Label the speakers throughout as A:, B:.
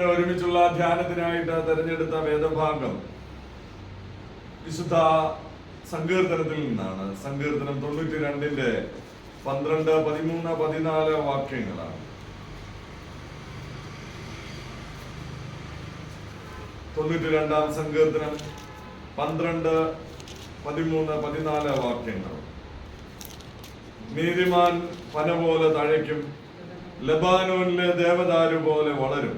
A: നമ്മുടെ ഒരുമിച്ചുള്ള ധ്യാനത്തിനായിട്ട് തെരഞ്ഞെടുത്ത വേദഭാഗം വിശുദ്ധ സങ്കീർത്തനത്തിൽ നിന്നാണ്. സങ്കീർത്തനം 92-ന്റെ 12, 13, 14 വാക്യങ്ങളാണ്. 92-ാം സങ്കീർത്തനം 12, 13, 14 വാക്യങ്ങൾ. നീതിമാൻ പന പോലെ തഴയ്ക്കും, ലബാനോനിലെ ദേവദാരു പോലെ വളരും.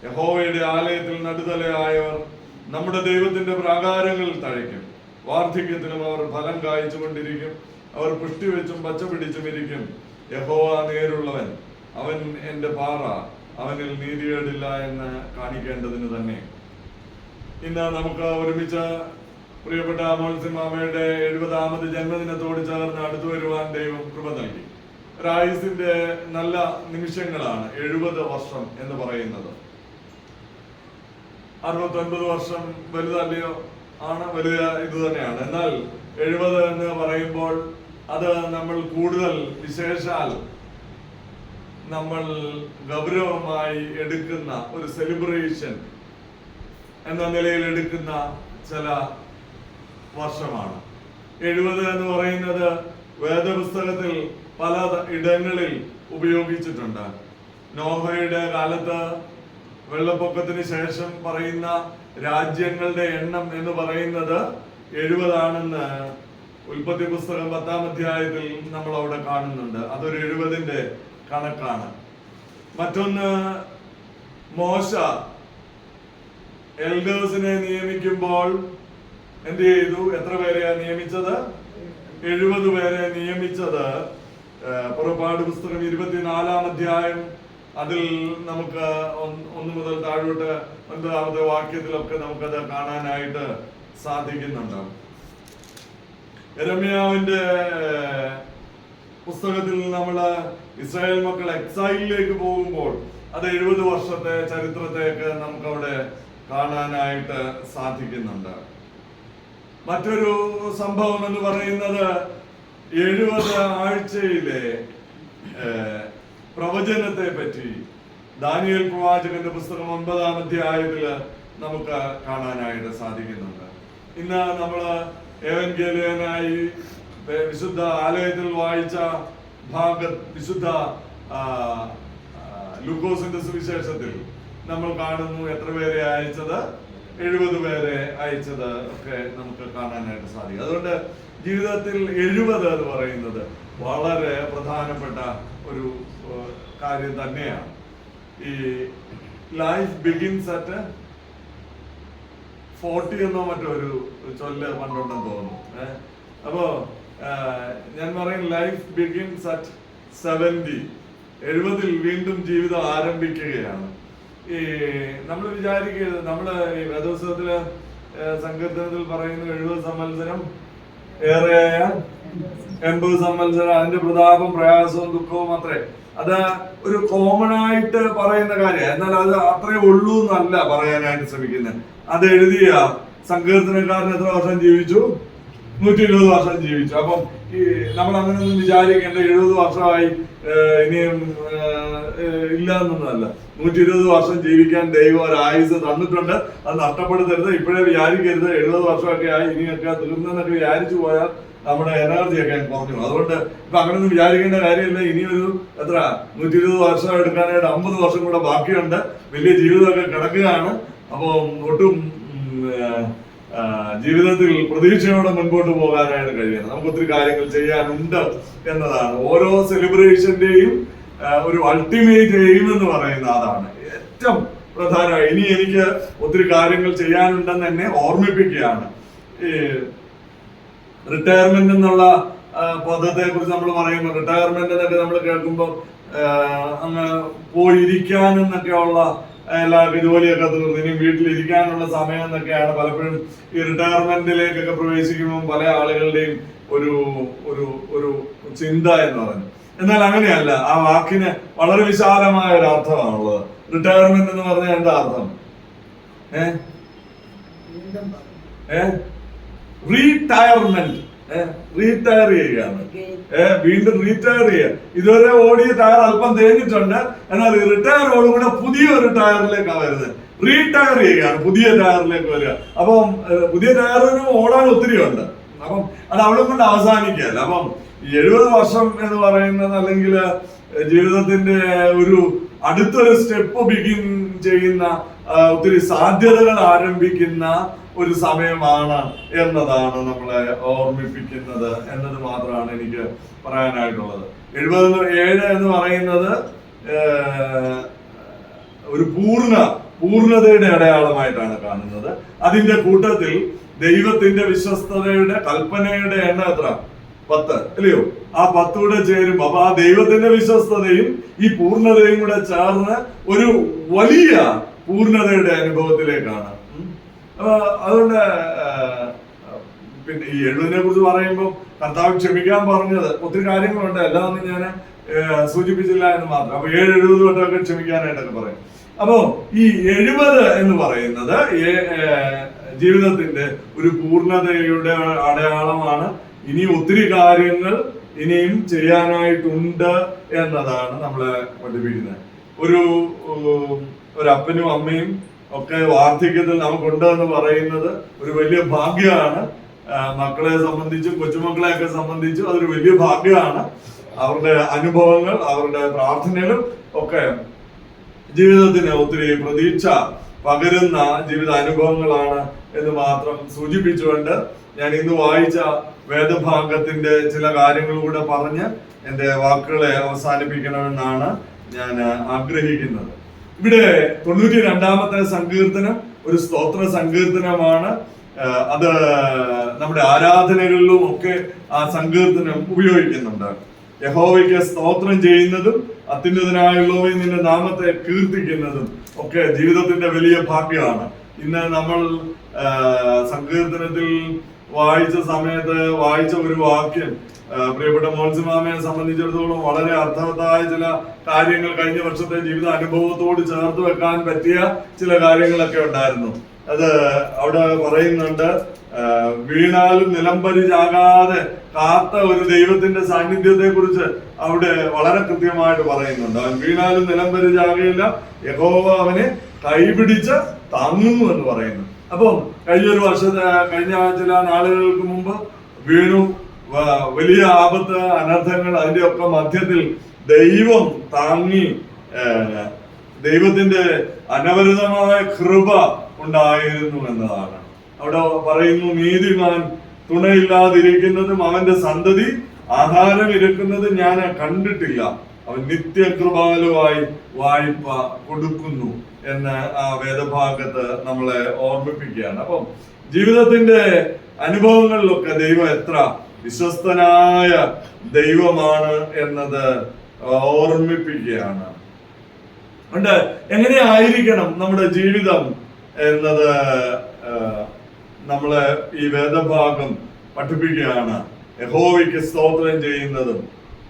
A: യഹോവയുടെ ആലയത്തിൽ നടുതലയായവർ നമ്മുടെ ദൈവത്തിന്റെ പ്രാകാരങ്ങളിൽ തഴയ്ക്കും. വാർദ്ധക്യത്തിലും അവർ ഫലം കായ്ച്ചുകൊണ്ടിരിക്കും. അവർ പുഷ്ടി വെച്ചും പച്ച പിടിച്ചും ഇരിക്കും. യഹോവ നേരുള്ളവൻ, അവൻ എന്റെ പാറ, അവനിൽ നീതികേടില്ല എന്ന് കാണിക്കേണ്ടതിന് തന്നെ. ഇന്ന് നമുക്ക് ഒരുമിച്ച് പ്രിയപ്പെട്ട മോൾസിമാമയുടെ 70ാമത് ജന്മദിനത്തോട് ചേർന്ന് അടുത്തു വരുവാൻ ദൈവം കൃപ നൽകി. ഒരായുസിന്റെ നല്ല നിമിഷങ്ങളാണ് 70 വർഷം എന്ന് പറയുന്നത്. 69 വർഷം വലുതല്ലയോ? ആണ്, വലിയ ഇത് തന്നെയാണ്. എന്നാൽ 70 എന്ന് പറയുമ്പോൾ അത് നമ്മൾ കൂടുതൽ വിശേഷാൽ നമ്മൾ ഗൗരവമായി എടുക്കുന്ന ഒരു സെലിബ്രേഷൻ എന്ന നിലയിൽ എടുക്കുന്ന ചില വർഷമാണ് 70 എന്ന് പറയുന്നത്. വേദപുസ്തകത്തിൽ പല ഇടങ്ങളിൽ ഉപയോഗിച്ചിട്ടുണ്ട്. നോഹയുടെ കാലത്ത് വെള്ളപ്പൊക്കത്തിന് ശേഷം പറയുന്ന രാജ്യങ്ങളുടെ എണ്ണം എന്ന് പറയുന്നത് 70 ആണെന്ന് ഉൽപ്പത്തി പുസ്തകം 10-ാം അധ്യായത്തിൽ നമ്മൾ അവിടെ കാണുന്നുണ്ട്. അതൊരു 70-ന്റെ കണക്കാണ്. മറ്റൊന്ന്, മോശ എൽഡേഴ്സിനെ നിയമിക്കുമ്പോൾ എന്ത് ചെയ്തു? എത്ര പേരെയാ നിയമിച്ചത്? 70 പേരെ നിയമിച്ചത്. പുറപ്പാട് പുസ്തകം 24-ാം അധ്യായം അതിൽ നമുക്ക് 1 മുതൽ താഴോട്ട് 9-ാമത്തെ വാക്യത്തിലൊക്കെ നമുക്കത് കാണാനായിട്ട് സാധിക്കുന്നുണ്ട്. യെരമ്യാവിന്റെ പുസ്തകത്തിൽ നമ്മൾ ഇസ്രായേൽ മക്കൾ എക്സൈലിലേക്ക് പോകുമ്പോൾ അത് 70 വർഷത്തെ ചരിത്രത്തെയൊക്കെ നമുക്കവിടെ കാണാനായിട്ട് സാധിക്കുന്നുണ്ട്. മറ്റൊരു സംഭവം എന്ന് പറയുന്നത് 70 ആഴ്ചയിലെ പ്രവചനത്തെ പറ്റി ദാനിയേൽ പ്രവാചകന്റെ പുസ്തകം 9-ാം അധ്യായത്തില് നമുക്ക് കാണാനായിട്ട് സാധിക്കുന്നുണ്ട്. ഇന്ന് നമ്മള് ഏവൻഗേലിയനായി വിശുദ്ധ ആലയത്തിൽ വായിച്ച വിശുദ്ധ ലൂക്കോസിന്റെ സുവിശേഷത്തിൽ നമ്മൾ കാണുന്നു എത്ര പേരെ അയച്ചത്? 70 പേരെ അയച്ചത് ഒക്കെ നമുക്ക് കാണാനായിട്ട് സാധിക്കും. അതുകൊണ്ട് ജീവിതത്തിൽ 70 എന്ന് പറയുന്നത് വളരെ പ്രധാനപ്പെട്ട ഒരു കാര്യം തന്നെയാണ്. ഈ ലൈഫ് ബിഗിൻസ് അറ്റ് 40 എന്നോ മറ്റൊരു ചൊല്ല് പണ്ടുണ്ടെന്ന് തോന്നുന്നു. അപ്പോ ഞാൻ പറയും ലൈഫ് ബിഗിൻസ് അറ്റ് 70. 70-ൽ വീണ്ടും ജീവിതം ആരംഭിക്കുകയാണ്. ഈ നമ്മൾ വിചാരിക്കരുത്, നമ്മള് ഈ വേദപുസ്തകത്തില് സങ്കീർത്തനത്തിൽ പറയുന്നു 70 സംവത്സരം ഏറെയായ 80 സംവത്സരം, അതിന്റെ പ്രതാപം പ്രയാസവും ദുഃഖവും അത്രേ. അത് ഒരു കോമൺ ആയിട്ട് പറയുന്ന കാര്യം. എന്നാൽ അത് അത്രേ ഉള്ളൂ എന്നല്ല പറയാനായിട്ട് ശ്രമിക്കുന്നത്. അത് എഴുതിയ സങ്കീർത്തനക്കാരൻ എത്ര വർഷം ജീവിച്ചു? 120 വർഷം ജീവിച്ചു. അപ്പം ഈ നമ്മൾ അങ്ങനെ ഒന്നും വിചാരിക്കേണ്ട 70 വർഷമായി ഇനിയും ഇല്ല എന്നൊന്നുമല്ല. 120 വർഷം ജീവിക്കാൻ ദൈവം ഒരു ആയുസ് തന്നിട്ടുണ്ട്. അത് നഷ്ടപ്പെടുത്തരുത്. ഇപ്പോഴേ വിചാരിക്കരുത് 70 വർഷമൊക്കെ ആയി ഇനിയൊക്കെ തീർന്നെന്നൊക്കെ വിചാരിച്ചു പോയാൽ നമ്മുടെ എനർജിയൊക്കെ കുറഞ്ഞു. അതുകൊണ്ട് ഇപ്പൊ അങ്ങനൊന്നും വിചാരിക്കേണ്ട കാര്യമില്ല. ഇനിയൊരു 120 വർഷം എടുക്കാനായിട്ട് 50 വർഷം കൂടെ ബാക്കിയുണ്ട്. വലിയ ജീവിതമൊക്കെ കിടക്കുകയാണ്. അപ്പോൾ ഒട്ടും ജീവിതത്തിൽ പ്രതീക്ഷയോടെ മുൻപോട്ട് പോകാനായിട്ട് കഴിയണം. നമുക്ക് ഒത്തിരി കാര്യങ്ങൾ ചെയ്യാനുണ്ട് എന്നതാണ്. ഓരോ സെലിബ്രേഷന്റെയും ഒരു അൾട്ടിമേറ്റ് എയിം എന്ന് പറയുന്ന അതാണ് ഏറ്റവും പ്രധാനമായി. ഇനി എനിക്ക് ഒത്തിരി കാര്യങ്ങൾ ചെയ്യാനുണ്ടെന്ന് എന്നെ ഓർമ്മിപ്പിക്കുകയാണ്. ഈ റിട്ടയർമെന്റ് എന്നുള്ള പദത്തെ കുറിച്ച് നമ്മൾ പറയുമ്പോൾ, റിട്ടയർമെന്റ് എന്നൊക്കെ നമ്മൾ കേൾക്കുമ്പോൾ അങ്ങ് പോയിരിക്കാനെന്നൊക്കെയുള്ള എല്ലാ ജോലിയൊക്കെ തീർന്ന് ഇനി വീട്ടിലിരിക്കാനുള്ള സമയം എന്നൊക്കെയാണ് പലപ്പോഴും ഈ റിട്ടയർമെന്റിലേക്കൊക്കെ പ്രവേശിക്കുമ്പോൾ പല ആളുകളുടെയും ഒരു ഒരു ഒരു ചിന്ത എന്ന് പറയുന്നത്. എന്നാൽ അങ്ങനെയല്ല. ആ വാക്കിന് വളരെ വിശാലമായ ഒരു അർത്ഥമാണുള്ളത്. റിട്ടയർമെന്റ് എന്ന് പറഞ്ഞാൽ എന്താ അർത്ഥം? റീടയർമെന്റ് റീടയർ ചെയ്യുകയാണ്. വീണ്ടും റീടയർ ചെയ്യുക. ഇതുവരെ ഓടിയ ടയർ അല്പം തേഞ്ഞിട്ടുണ്ട്, എന്നാൽ റിട്ടയറോടുകൂടെ പുതിയൊരു ടയറിലേക്കാണ് വരുന്നത്. റീടയർ ചെയ്യുകയാണ്, പുതിയ ടയറിലേക്ക് വരിക. അപ്പം പുതിയ ടയറിന് ഓടാൻ ഒത്തിരി ഉണ്ട്. അപ്പം അത് അവിടെ കൊണ്ട് അവസാനിക്കുകയല്ല. അപ്പം 70 വർഷം എന്ന് പറയുന്നത്, അല്ലെങ്കിൽ ജീവിതത്തിന്റെ ഒരു അടുത്തൊരു സ്റ്റെപ്പ് ബിഗിൻ ചെയ്യുന്ന, ഒത്തിരി സാധ്യതകൾ ആരംഭിക്കുന്ന ഒരു സമയമാണ് എന്നതാണ് നമ്മളെ ഓർമ്മിപ്പിക്കുന്നത് എന്നത് മാത്രമാണ് എനിക്ക് പറയാനായിട്ടുള്ളത്. 77 എന്ന് പറയുന്നത് ഒരു പൂർണ്ണതയുടെ അടയാളമായിട്ടാണ് കാണുന്നത്. അതിന്റെ കൂട്ടത്തിൽ ദൈവത്തിന്റെ വിശ്വസ്തതയുടെ കൽപ്പനയുടെ എണ്ണം എത്ര? 10, അല്ലയോ? ആ 10 കൂടെ ചേരും. അപ്പൊ ആ ദൈവത്തിന്റെ വിശ്വസ്തതയും ഈ പൂർണ്ണതയും കൂടെ ചേർന്ന് ഒരു വലിയ പൂർണ്ണതയുടെ അനുഭവത്തിലേക്കാണ്. അതുകൊണ്ട് പിന്നെ ഈ 70നെ കുറിച്ച് പറയുമ്പോൾ കർത്താവ് ക്ഷമിക്കാൻ പറഞ്ഞത് ഒത്തിരി കാര്യങ്ങളുണ്ട്. എല്ലാം ഒന്നും ഞാൻ സൂചിപ്പിച്ചില്ല എന്ന് മാത്രം. അപ്പൊ 70 തൊട്ടൊക്കെ ക്ഷമിക്കാനായിട്ടൊക്കെ പറയും. അപ്പോ ഈ 70 എന്ന് പറയുന്നത് ജീവിതത്തിന്റെ ഒരു പൂർണ്ണതയുടെ അടയാളമാണ്. ഇനി ഒത്തിരി കാര്യങ്ങൾ ഇനിയും ചെയ്യാനായിട്ടുണ്ട് എന്നതാണ് നമ്മളെ പഠിപ്പിക്കുന്നത്. ഒരു അപ്പനും അമ്മയും ഒക്കെ വാർദ്ധക്യത്തിൽ നമുക്കുണ്ട് എന്ന് പറയുന്നത് ഒരു വലിയ ഭാഗ്യമാണ്. മക്കളെ സംബന്ധിച്ചും കൊച്ചുമക്കളെയൊക്കെ സംബന്ധിച്ചും അതൊരു വലിയ ഭാഗ്യമാണ്. അവരുടെ അനുഭവങ്ങൾ, അവരുടെ പ്രാർത്ഥനകളും ഒക്കെ ജീവിതത്തിന് ഒത്തിരി പ്രതീക്ഷ പകരുന്ന ജീവിത അനുഭവങ്ങളാണ് എന്ന് മാത്രം സൂചിപ്പിച്ചുകൊണ്ട് ഞാൻ ഇന്ന് വായിച്ച വേദഭാഗത്തിന്റെ ചില കാര്യങ്ങൾ കൂടെ പറഞ്ഞ് എൻ്റെ വാക്കുകളെ അവസാനിപ്പിക്കണമെന്നാണ് ഞാൻ ആഗ്രഹിക്കുന്നത്. ഇവിടെ 92-ാമത്തെ സങ്കീർത്തനം ഒരു സ്തോത്ര സങ്കീർത്തനമാണ്. അത് നമ്മുടെ ആരാധനകളിലും ഒക്കെ ആ സങ്കീർത്തനം ഉപയോഗിക്കുന്നുണ്ട്. യഹോവയ്ക്ക് സ്തോത്രം ചെയ്യുന്നതും അത്യുന്നതനായുള്ളവയെ നിന്റെ നാമത്തെ കീർത്തിക്കുന്നതും ഒക്കെ ജീവിതത്തിന്റെ വലിയ ഭാഗ്യമാണ്. ഇന്ന് നമ്മൾ സങ്കീർത്തനത്തിൽ വായിച്ച സമയത്ത് വായിച്ച ഒരു വാക്യം പ്രിയപ്പെട്ട മോൻസിമാമയെ സംബന്ധിച്ചിടത്തോളം വളരെ അർത്ഥവത്തായ ചില കാര്യങ്ങൾ കഴിഞ്ഞ വർഷത്തെ ജീവിത അനുഭവത്തോട് ചേർത്ത് വെക്കാൻ പറ്റിയ ചില കാര്യങ്ങളൊക്കെ ഉണ്ടായിരുന്നു. അത് അവിടെ പറയുന്നുണ്ട്, വീണാലും നിലംപരിചാകാതെ കാത്ത ഒരു ദൈവത്തിന്റെ സാന്നിധ്യത്തെ കുറിച്ച് അവിടെ വളരെ കൃത്യമായിട്ട് പറയുന്നുണ്ട്. അവൻ വീണാലും നിലംപരിചാകയില്ല, യഹോവ അവനെ കൈപിടിച്ച് താങ്ങുന്നു എന്ന് പറയുന്നു. അപ്പം കഴിഞ്ഞ ചില നാളുകൾക്ക് മുമ്പ് വീണു, വലിയ ആപത്ത്, അനർത്ഥങ്ങൾ, അതിന്റെ ഒക്കെ മധ്യത്തിൽ ദൈവം താങ്ങി, ദൈവത്തിന്റെ അനവരതമായ കൃപ ഉണ്ടായിരുന്നു എന്നതാണ്. അവിടെ പറയുന്നു, നീതിമാൻ തുണയില്ലാതിരിക്കുന്നതും അവന്റെ സന്തതി ആഹാരം ഇരക്കുന്നതും ഞാൻ കണ്ടിട്ടില്ല, അവൻ നിത്യകൃപാലുവായി വായ്പ കൊടുക്കുന്നു എന്ന് ആ വേദഭാഗത്ത് നമ്മളെ ഓർമ്മിപ്പിക്കുകയാണ്. അപ്പം ജീവിതത്തിന്റെ അനുഭവങ്ങളിലൊക്കെ ദൈവം എത്ര വിശ്വസ്തനായ ദൈവമാണ് എന്നത് ഓർമ്മിപ്പിക്കുകയാണ്. അതുകൊണ്ട് എങ്ങനെയായിരിക്കണം നമ്മുടെ ജീവിതം എന്നത് നമ്മളെ ഈ വേദഭാഗം പഠിപ്പിക്കുകയാണ്. യഹോവയ്ക്ക് സ്തോത്രം ചെയ്യുന്നതും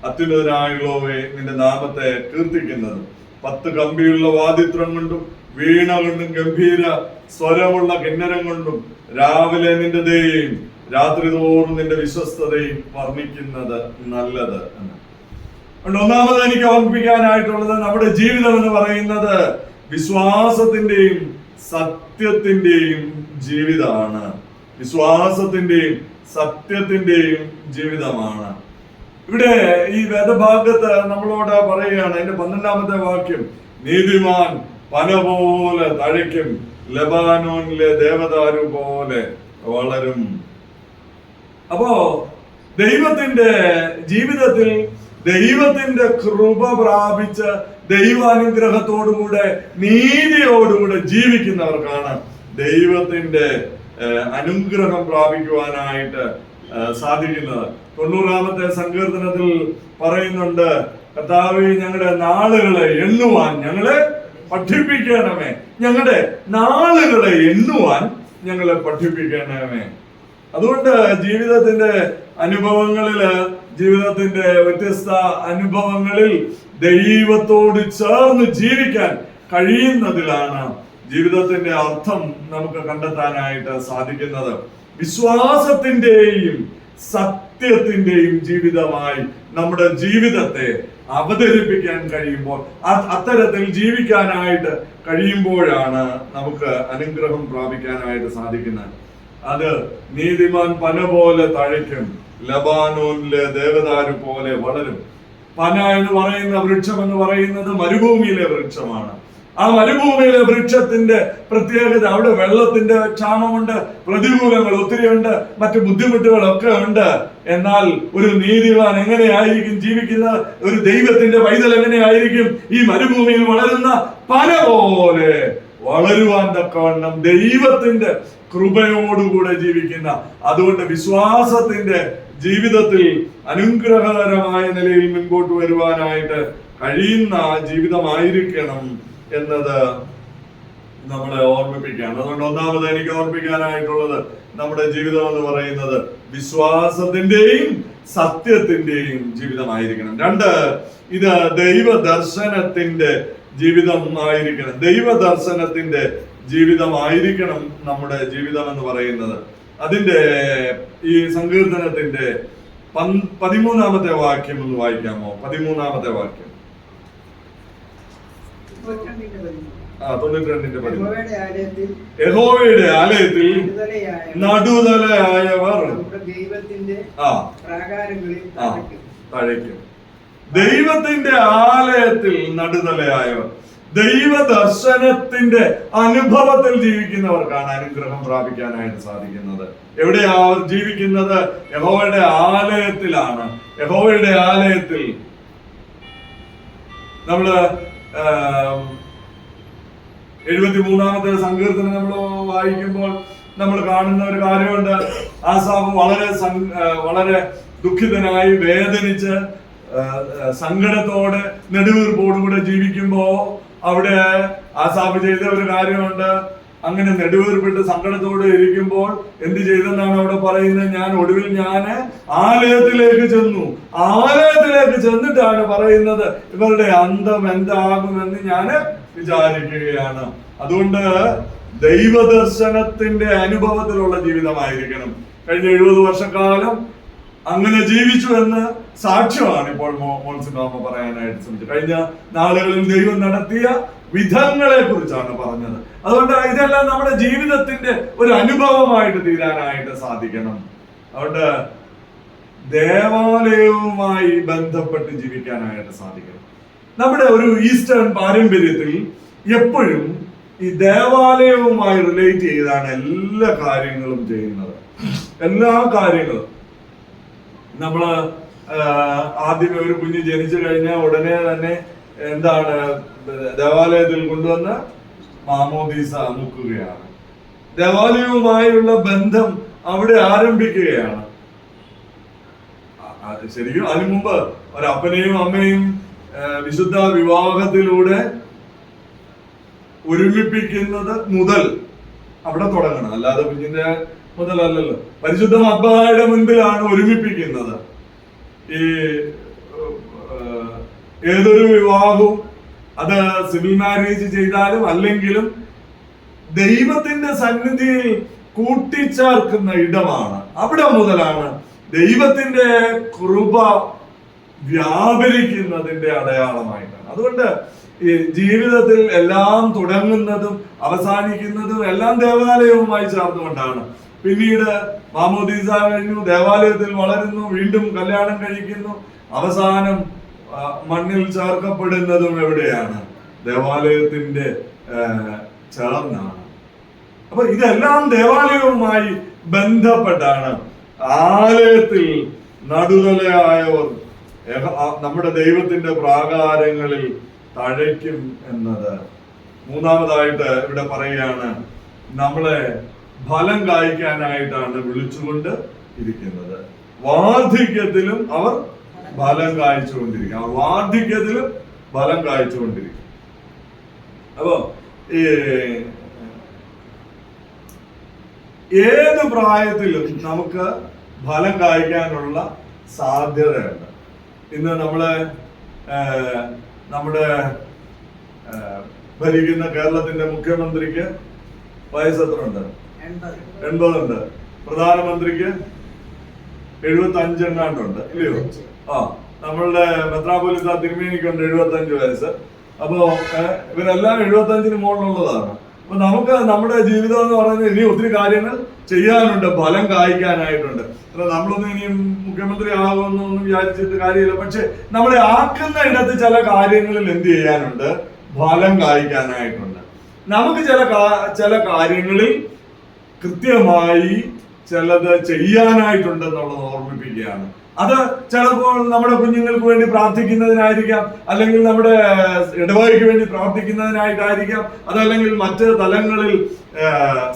A: അത്യുന്നതനായുള്ളവയെ നിന്റെ നാമത്തെ കീർത്തിക്കുന്നതും 10 കമ്പിയുള്ള വാദിത്രം കൊണ്ടും വീണ കൊണ്ടും ഗംഭീര സ്വരമുള്ള കിന്നരം കൊണ്ടും രാവിലെ നിന്റെ ദയയും രാത്രി തോറും നിന്റെ വിശ്വസ്തതയും വർണ്ണിക്കുന്നത് നല്ലത് എന്ന്. അതുകൊണ്ട് ഒന്നാമത് എനിക്ക് ഓർമ്മിപ്പിക്കാനായിട്ടുള്ളത്, നമ്മുടെ ജീവിതം എന്ന് പറയുന്നത് വിശ്വാസത്തിന്റെയും സത്യത്തിന്റെയും ജീവിതമാണ്. വിശ്വാസത്തിന്റെയും സത്യത്തിന്റെയും ജീവിതമാണ്. ഇവിടെ ഈ വേദഭാഗത്ത് നമ്മളോട് പറയുകയാണ്, അതിന്റെ 12-ാമത്തെ വാക്യം, നീതിമാൻ പന പോലെ തഴയ്ക്കും, ലബാനോനിലെ ദേവദാരു പോലെ വളരും. അപ്പോ ദൈവത്തിന്റെ ജീവിതത്തിൽ ദൈവത്തിന്റെ കൃപ പ്രാപിച്ച് ദൈവാനുഗ്രഹത്തോടുകൂടെ നീതിയോടുകൂടെ ജീവിക്കുന്നവർക്കാണ് ദൈവത്തിന്റെ അനുഗ്രഹം പ്രാപിക്കുവാനായിട്ട് സാധിക്കുന്നത്. 90-ാമത്തെ സങ്കീർത്തനത്തിൽ പറയുന്നുണ്ട്, കർത്താവേ ഞങ്ങളുടെ നാളുകളെ എണ്ണുവാൻ ഞങ്ങളെ പഠിപ്പിക്കണമേ, ഞങ്ങളുടെ നാളുകളെ എണ്ണുവാൻ ഞങ്ങളെ പഠിപ്പിക്കണമേ. അതുകൊണ്ട് ജീവിതത്തിന്റെ അനുഭവങ്ങളില്, ജീവിതത്തിന്റെ വ്യത്യസ്ത അനുഭവങ്ങളിൽ ദൈവത്തോട് ചേർന്ന് ജീവിക്കാൻ കഴിയുന്നതിലാണ് ജീവിതത്തിന്റെ അർത്ഥം നമുക്ക് കണ്ടെത്താനായിട്ട് സാധിക്കുന്നത്. വിശ്വാസത്തിന്റെയും സത്യത്തിന്റെയും ജീവിതമായി നമ്മുടെ ജീവിതത്തെ അവതരിപ്പിക്കാൻ കഴിയുമ്പോൾ, അത്തരത്തിൽ ജീവിക്കാനായിട്ട് കഴിയുമ്പോഴാണ് നമുക്ക് അനുഗ്രഹം പ്രാപിക്കാനായിട്ട് സാധിക്കുന്നത്. അത് നീതിമാൻ പന പോലെ തഴയ്ക്കും, ലബാനോനിലെ ദേവദാരു പോലെ വളരും. പന എന്ന് പറയുന്ന വൃക്ഷം എന്ന് പറയുന്നത് മരുഭൂമിയിലെ വൃക്ഷമാണ്. ആ മരുഭൂമിയിലെ വൃക്ഷത്തിന്റെ പ്രത്യേകത, അവിടെ വെള്ളത്തിന്റെ ക്ഷാമമുണ്ട്, പ്രതികൂലങ്ങൾ ഒത്തിരിയുണ്ട്, മറ്റു ബുദ്ധിമുട്ടുകളൊക്കെ ഉണ്ട്. എന്നാൽ ഒരു നീതിമാൻ എങ്ങനെയായിരിക്കും ജീവിക്കുന്നത്? ഒരു ദൈവത്തിന്റെ പൈതൽ എങ്ങനെയായിരിക്കും? ഈ മരുഭൂമിയിൽ വളരുന്ന പന പോലെ വളരുവാൻ തക്കവണ്ണം ദൈവത്തിന്റെ കൃപയോടുകൂടെ ജീവിക്കുന്ന, അതുകൊണ്ട് വിശ്വാസത്തിന്റെ ജീവിതത്തിൽ അനുഗ്രഹകരമായ നിലയിൽ മുൻപോട്ട് വരുവാനായിട്ട് കഴിയുന്ന ജീവിതമായിരിക്കണം എന്നത് നമ്മളെ ഓർമ്മിപ്പിക്കുകയാണ്. അതുകൊണ്ട് ഒന്നാമത് എനിക്ക് ഓർമ്മിപ്പിക്കാനായിട്ടുള്ളത്, നമ്മുടെ ജീവിതം എന്ന് പറയുന്നത് വിശ്വാസത്തിന്റെയും സത്യത്തിന്റെയും ജീവിതമായിരിക്കണം. രണ്ട്, ഇത് ദൈവദർശനത്തിന്റെ ജീവിതം ആയിരിക്കണം. ദൈവദർശനത്തിന്റെ ജീവിതമായിരിക്കണം നമ്മുടെ ജീവിതം എന്ന് പറയുന്നത്. അതിന്റെ ഈ സങ്കീർത്തനത്തിന്റെ 13-ാമത്തെ വാക്യം ഒന്ന് വായിക്കാമോ? 13-ാമത്തെ വാക്യം. 92-ന്റെ യഹോവയുടെ ആലയത്തിൽ നടുതലയായവർ തഴയ്ക്കും. ദൈവത്തിന്റെ ആലയത്തിൽ നടുതലയായവർ, ദൈവദർശനത്തിന്റെ അനുഭവത്തിൽ ജീവിക്കുന്നവർക്കാണ് അനുഗ്രഹം പ്രാപിക്കാനായിട്ട് സാധിക്കുന്നത്. എവിടെയാ അവർ ജീവിക്കുന്നത്? യഹോവയുടെ ആലയത്തിലാണ്. യഹോവയുടെ ആലയത്തിൽ നമ്മള് 73-ാമത്തെ സങ്കീർത്തനം നമ്മൾ വായിക്കുമ്പോൾ നമ്മൾ കാണുന്ന ഒരു കാര്യമുണ്ട്. ആസാഫ് വളരെ ദുഃഖിതനായി, വേദനിച്ച്, സങ്കടത്തോടെ, നെടുവീർപ്പോടുകൂടെ ജീവിക്കുമ്പോ അവിടെ ആസാഫ് ചെയ്ത ഒരു കാര്യമുണ്ട്. അങ്ങനെ നെടുവീർപ്പിട്ട് സങ്കടത്തോടെ ഇരിക്കുമ്പോൾ എന്ത് ചെയ്തെന്നാണ് അവിടെ പറയുന്നത്? ഒടുവിൽ ഞാൻ ആലയത്തിലേക്ക് ചെന്നു. ആലയത്തിലേക്ക് ചെന്നിട്ടാണ് പറയുന്നത്, ഇവരുടെ അന്തം എന്താകുമെന്ന് ഞാൻ വിചാരിക്കുകയാണ്. അതുകൊണ്ട് ദൈവദർശനത്തിന്റെ അനുഭവത്തിലുള്ള ജീവിതമായിരിക്കണം. കഴിഞ്ഞ 70 വർഷക്കാലം അങ്ങനെ ജീവിച്ചു എന്ന് സാക്ഷ്യമാണ് ഇപ്പോൾ മോൻസിമാമ പറയാനായിട്ട് ശ്രമിച്ചത്. കഴിഞ്ഞ നാളുകളിൽ ദൈവം നടത്തിയ വിധങ്ങളെ കുറിച്ചാണ് പറഞ്ഞത്. അതുകൊണ്ട് ഇതെല്ലാം നമ്മുടെ ജീവിതത്തിന്റെ ഒരു അനുഭവമായിട്ട് തീരാനായിട്ട് സാധിക്കണം. അതുകൊണ്ട് ദേവാലയവുമായി ബന്ധപ്പെട്ട് ജീവിക്കാനായിട്ട് സാധിക്കണം. നമ്മുടെ ഒരു ഈസ്റ്റേൺ പാരമ്പര്യത്തിൽ എപ്പോഴും ഈ ദേവാലയവുമായി റിലേറ്റ് ചെയ്താണ് എല്ലാ കാര്യങ്ങളും ചെയ്യുന്നത്. എല്ലാ കാര്യങ്ങളും നമ്മള് ആദ്യമേ ഒരു കുഞ്ഞ് ജനിച്ചു കഴിഞ്ഞാൽ ഉടനെ തന്നെ എന്താണ്, ദേവാലയത്തിൽ കൊണ്ടുവന്ന് മാമോദീസ മുക്കുകയാണ്. ദേവാലയവുമായുള്ള ബന്ധം അവിടെ ആരംഭിക്കുകയാണ്. ശരിക്കും അതിനു മുമ്പ് ഒരപ്പനെയും അമ്മയും വിശുദ്ധ വിവാഹത്തിലൂടെ ഒരുമിപ്പിക്കുന്നത് മുതൽ അവിടെ തുടങ്ങണം. അല്ലാതെ കുഞ്ഞിന്റെ മുതലല്ലല്ലോ. പരിശുദ്ധ മദ്ബഹായുടെ മുൻപിലാണ് ഒരുമിപ്പിക്കുന്നത്. ഈ ഏതൊരു വിവാഹവും, അത് സിവിൽ മാരേജ് ചെയ്താലും അല്ലെങ്കിലും ദൈവത്തിന്റെ സന്നിധിയിൽ കൂട്ടിച്ചേർക്കുന്ന ഇടമാണ്. അവിടെ മുതലാണ് ദൈവത്തിന്റെ കൃപ വ്യാപരിക്കുന്നതിന്റെ അടയാളമായിട്ടാണ്. അതുകൊണ്ട് ഈ ജീവിതത്തിൽ എല്ലാം തുടങ്ങുന്നതും അവസാനിക്കുന്നതും എല്ലാം ദേവാലയവുമായി ചേർന്നുകൊണ്ടാണ്. പിന്നീട് മാമോദീസ കഴിഞ്ഞു, ദേവാലയത്തിൽ വളരുന്നു, വീണ്ടും കല്യാണം കഴിക്കുന്നു, അവസാനം മണ്ണിൽ ചേർക്കപ്പെടുന്നതും എവിടെയാണ്? ദേവാലയത്തിന്റെ ചേർന്നാണ്. അപ്പൊ ഇതെല്ലാം ദേവാലയവുമായി ബന്ധപ്പെട്ടാണ്. ആലയത്തിൽ നടുതലയായവർ നമ്മുടെ ദൈവത്തിന്റെ പ്രാകാരങ്ങളിൽ തഴയ്ക്കും എന്നത്. മൂന്നാമതായിട്ട് ഇവിടെ പറയുകയാണ്, നമ്മളെ ഫലം കായ്ക്കാനായിട്ടാണ് വിളിച്ചുകൊണ്ട് ഇരിക്കുന്നത്. വാർദ്ധക്യത്തിലും അവർ ഫലം കായ്ച്ചുകൊണ്ടിരിക്കും. അവർ വാർദ്ധക്യത്തിലും ഫലം കായ്ച്ചുകൊണ്ടിരിക്കും. അപ്പോ ഈ ഏത് പ്രായത്തിലും നമുക്ക് ഫലം കായ്ക്കാനുള്ള സാധ്യതയുണ്ട്. ഇന്ന് നമ്മുടെ ഭരിക്കുന്ന കേരളത്തിന്റെ മുഖ്യമന്ത്രിക്ക് വയസ്സ് എത്ര ഉണ്ട്? 80 ഉണ്ട്. പ്രധാനമന്ത്രിക്ക് 75 എങ്ങാണ്ടുണ്ട് ഇല്ലയോ? നമ്മളുടെ മെത്രാപ്പൊലീത്ത തിരുമേനിക്കുണ്ട് 75 വയസ്സ്. അപ്പോ ഇവരെല്ലാം 75-ന് മുകളിലുള്ളതാണ്. അപ്പൊ നമുക്ക് നമ്മുടെ ജീവിതം എന്ന് പറയുന്നത് ഇനി ഒത്തിരി കാര്യങ്ങൾ ചെയ്യാനുണ്ട്, ഫലം കായ്ക്കാനായിട്ടുണ്ട്. നമ്മളൊന്നും ഇനിയും മുഖ്യമന്ത്രി ആകുമെന്നൊന്നും വിചാരിച്ചിട്ട് കാര്യമില്ല. പക്ഷെ നമ്മളെ ആക്കുന്ന ഇടത്ത് ചില കാര്യങ്ങളിൽ എന്ത് ചെയ്യാനുണ്ട്? ഫലം കായ്ക്കാനായിട്ടുണ്ട്. നമുക്ക് ചില കാര്യങ്ങളിൽ കൃത്യമായി ചിലത് ചെയ്യാനായിട്ടുണ്ടെന്നുള്ളത് ഓർമ്മിപ്പിക്കുകയാണ്. അത് ചിലപ്പോൾ നമ്മുടെ കുഞ്ഞുങ്ങൾക്ക് വേണ്ടി പ്രാർത്ഥിക്കുന്നതിനായിരിക്കാം, അല്ലെങ്കിൽ നമ്മുടെ ഇടവകയ്ക്ക് വേണ്ടി പ്രാർത്ഥിക്കുന്നതിനായിട്ടായിരിക്കാം, അതല്ലെങ്കിൽ മറ്റ് തലങ്ങളിൽ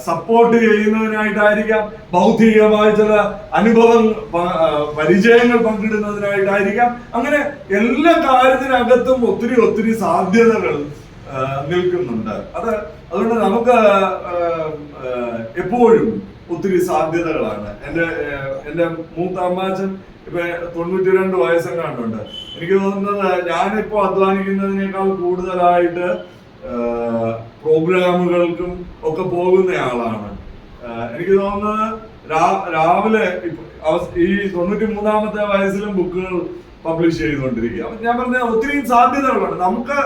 A: സപ്പോർട്ട് ചെയ്യുന്നതിനായിട്ടായിരിക്കാം, ഭൗതികമായ ചില പരിചയങ്ങൾ പങ്കിടുന്നതിനായിട്ടായിരിക്കാം. അങ്ങനെ എല്ലാ കാര്യത്തിനകത്തും ഒത്തിരി സാധ്യതകൾ നിൽക്കുന്നുണ്ട്. അതുകൊണ്ട് നമുക്ക് എപ്പോഴും ഒത്തിരി സാധ്യതകളാണ്. എന്റെ മൂത്ത അമ്മാച്ചൻ ഇപ്പൊ 92 വയസ്സെങ്ങാണ്ടുണ്ട്. എനിക്ക് തോന്നുന്നത് ഞാനിപ്പോ അധ്വാനിക്കുന്നതിനേക്കാൾ കൂടുതലായിട്ട് പ്രോഗ്രാമുകൾക്കും ഒക്കെ പോകുന്ന ആളാണ്. എനിക്ക് തോന്നുന്നത് രാവിലെ ഈ 93-ാമത്തെ വയസ്സിലും ബുക്കുകൾ പബ്ലിഷ് ചെയ്തുകൊണ്ടിരിക്കുക. അപ്പൊ ഞാൻ പറഞ്ഞ ഒത്തിരി സാധ്യതകളുണ്ട്. നമുക്ക്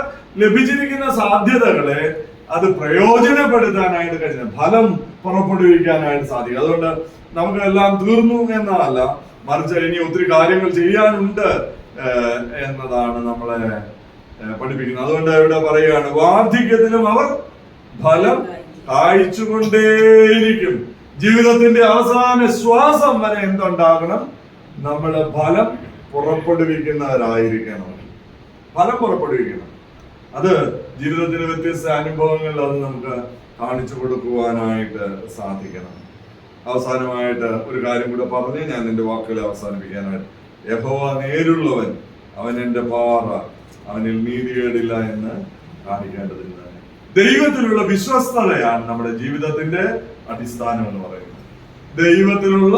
A: ലഭിച്ചിരിക്കുന്ന സാധ്യതകളെ അത് പ്രയോജനപ്പെടുത്താനായിട്ട് കഴിഞ്ഞ ഫലം പുറപ്പെടുവിക്കാനായിട്ട് സാധിക്കും. അതുകൊണ്ട് നമുക്ക് എല്ലാം തീർന്നു എന്നതല്ല, മറിച്ച് ഇനി ഒത്തിരി കാര്യങ്ങൾ ചെയ്യാനുണ്ട് എന്നതാണ് നമ്മളെ പഠിപ്പിക്കുന്നത്. അതുകൊണ്ട് ഇവിടെ പറയുകയാണ്, വാർദ്ധക്യത്തിലും അവർ ഫലം കായ്ച്ചുകൊണ്ടേയിരിക്കും. ജീവിതത്തിന്റെ അവസാന ശ്വാസം വരെ എന്തുണ്ടാകണം? നമ്മള് ഫലം പുറപ്പെടുവിക്കുന്നവരായിരിക്കണം. ഫലം പുറപ്പെടുവിക്കണം. അത് ജീവിതത്തിലെ വ്യത്യസ്ത അനുഭവങ്ങളിൽ അത് നമുക്ക് കാണിച്ചു കൊടുക്കുവാനായിട്ട് സാധിക്കണം. അവസാനമായിട്ട് ഒരു കാര്യം കൂടെ പറഞ്ഞ് ഞാൻ എന്റെ വാക്കുകളെ അവസാനിപ്പിക്കാനായിട്ട്, യഹോവ നേരുള്ളവൻ, അവൻ എന്റെ പാറ, അവനിൽ നീതികേടില്ല എന്ന് കാണിക്കേണ്ടതില്ല. ദൈവത്തിലുള്ള വിശ്വസ്തതയാണ് നമ്മുടെ ജീവിതത്തിന്റെ അടിസ്ഥാനം എന്ന് പറയുന്നത്. ദൈവത്തിലുള്ള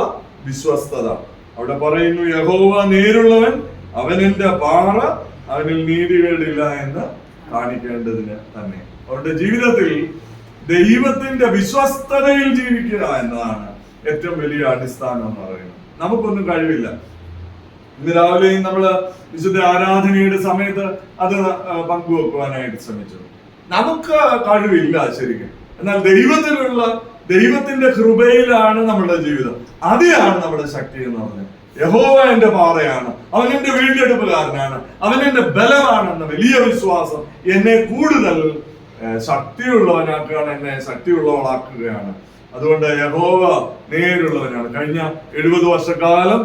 A: വിശ്വസ്തത. അവിടെ പറയുന്നു, യഹോവ നേരുള്ളവൻ, അവൻ എന്റെ പാറ, അവനിൽ നീതികേടില്ല എന്ന് കാണിക്കേണ്ടതിന് തന്നെ. അവരുടെ ജീവിതത്തിൽ ദൈവത്തിന്റെ വിശ്വസ്തതയിൽ ജീവിക്കുക എന്നതാണ് ഏറ്റവും വലിയ അടിസ്ഥാനം എന്ന് പറയുന്നത്. നമുക്കൊന്നും കഴിവില്ല. ഇന്ന് രാവിലെയും നമ്മള് വിശുദ്ധ ആരാധനയുടെ സമയത്ത് അത് പങ്കുവെക്കുവാനായിട്ട് ശ്രമിച്ചു. നമുക്ക് കഴിവില്ല ശരിക്കും. എന്നാൽ ദൈവത്തിന്റെ കൃപയിലാണ് നമ്മുടെ ജീവിതം. അതിലാണ് നമ്മുടെ ശക്തി എന്ന് പറഞ്ഞത്. യഹോവ എന്റെ പാറയാണ്, അവൻ എന്റെ വീണ്ടെടുപ്പുകാരനാണ്, അവൻ എന്റെ ബലമാണെന്ന വലിയ വിശ്വാസം എന്നെ കൂടുതൽ ശക്തിയുള്ളവനാക്കുകയാണ്, എന്നെ ശക്തിയുള്ളവളാക്കുകയാണ്. അതുകൊണ്ട് യഹോവ നേരുള്ളവനാണ്. കഴിഞ്ഞ 70 വർഷക്കാലം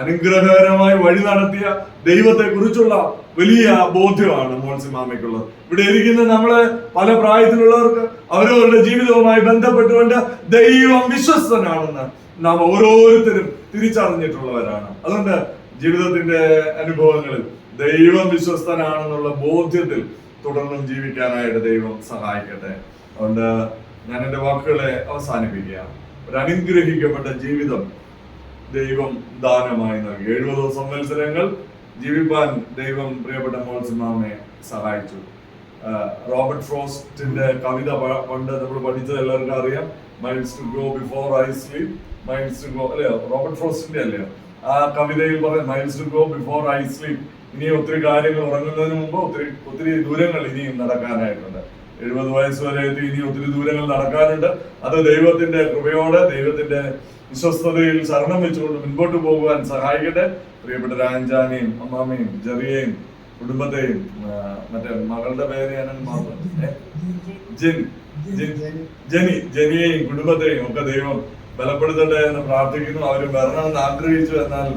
A: അനുഗ്രഹകരമായി വഴി നടത്തിയ ദൈവത്തെ കുറിച്ചുള്ള വലിയ ബോധ്യമാണ് മോൾസിമാമയ്ക്കുള്ളത്. ഇവിടെ ഇരിക്കുന്ന നമ്മള് പല പ്രായത്തിലുള്ളവർക്ക് അവരവരുടെ ജീവിതവുമായി ബന്ധപ്പെട്ടുകൊണ്ട് ദൈവം വിശ്വസ്തനാണെന്ന് നാം ഓരോരുത്തരും തിരിച്ചറിഞ്ഞിട്ടുള്ളവരാണ്. അതുകൊണ്ട് ജീവിതത്തിന്റെ അനുഭവങ്ങളിൽ ദൈവം വിശ്വസ്തനാണെന്നുള്ള ബോധ്യത്തിൽ തുടർന്നും ജീവിക്കാനായിട്ട് ദൈവം സഹായിക്കട്ടെ. അതുകൊണ്ട് ഞാൻ എന്റെ വാക്കുകളെ അവസാനിപ്പിക്കുകയാണ്. ഒരു അനുഗ്രഹിക്കപ്പെട്ട ജീവിതം ദൈവം ദാനമായി നൽകി. 70 സംവത്സരങ്ങൾ ജീവിപ്പാൻ ദൈവം പ്രിയപ്പെട്ട മോൾസിമാമയെ സഹായിച്ചു. റോബർട്ട് ഫ്രോസ്റ്റിന്റെ കവിത പണ്ട് നമ്മൾ പഠിച്ചത് എല്ലാവർക്കും അറിയാം. Miles to go before I sleep, miles to go, അല്ലയോ? റോബർട്ട് ഫ്രോസ്റ്റിന്റെ അല്ലയോ ആ കവിതയിൽ പറയും, miles to go before I sleep. ഇനി ഒത്തിരി കാര്യങ്ങൾ ഉറങ്ങുന്നതിന് മുമ്പ് ഒത്തിരി ദൂരങ്ങൾ ഇനിയും നടക്കാനായിട്ടുണ്ട്. 70 വയസ്സ് വരെ എത്തി ഇനി ഒത്തിരി ദൂരങ്ങൾ നടക്കാനുണ്ട്. അത് ദൈവത്തിന്റെ കൃപയോടെ, ദൈവത്തിന്റെ വിശ്വസ്തതയിൽ ശരണം വെച്ചുകൊണ്ട് മുൻപോട്ട് പോകുവാൻ സഹായിക്കട്ടെ. പ്രിയപ്പെട്ട രാജാനെയും അമ്മാമയും ജെറിയെയും കുടുംബത്തെയും, മറ്റേ മകളുടെ പേര് ഞാൻ ജെനിയെയും കുടുംബത്തെയും ഒക്കെ ദൈവം ബലപ്പെടുത്തട്ടെ എന്ന് പ്രാർത്ഥിക്കുന്നു. അവർ വരണമെന്ന് ആഗ്രഹിച്ചു, എന്നാൽ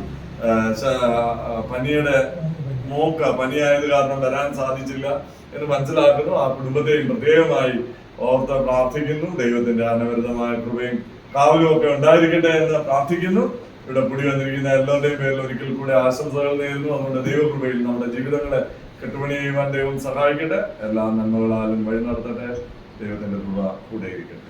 A: പനിയായത് കാരണം വരാൻ സാധിച്ചില്ല എന്ന് മനസ്സിലാക്കുന്നു. ആ കുടുംബത്തെയും പ്രത്യേകമായി ഓർത്ത് പ്രാർത്ഥിക്കുന്നു. ദൈവത്തിന്റെ അനവരതമായ കൃപയും കാവലും ഒക്കെ ഉണ്ടായിരിക്കട്ടെ എന്ന് പ്രാർത്ഥിക്കുന്നു. ഇവിടെ കൂടി വന്നിരിക്കുന്ന എല്ലാവരുടെയും പേരിൽ ഒരിക്കൽ കൂടെ ആശംസകൾ നേരുന്നു. അതുകൊണ്ട് ദൈവകൃപയിൽ നമ്മുടെ ജീവിതങ്ങളെ കെട്ടുപണി ചെയ്യുവാൻ ദൈവം സഹായിക്കട്ടെ. എല്ലാ നന്മകളാലും വഴി നടത്തട്ടെ. ദൈവത്തിന്റെ കൃപ കൂടെ ഇരിക്കട്ടെ.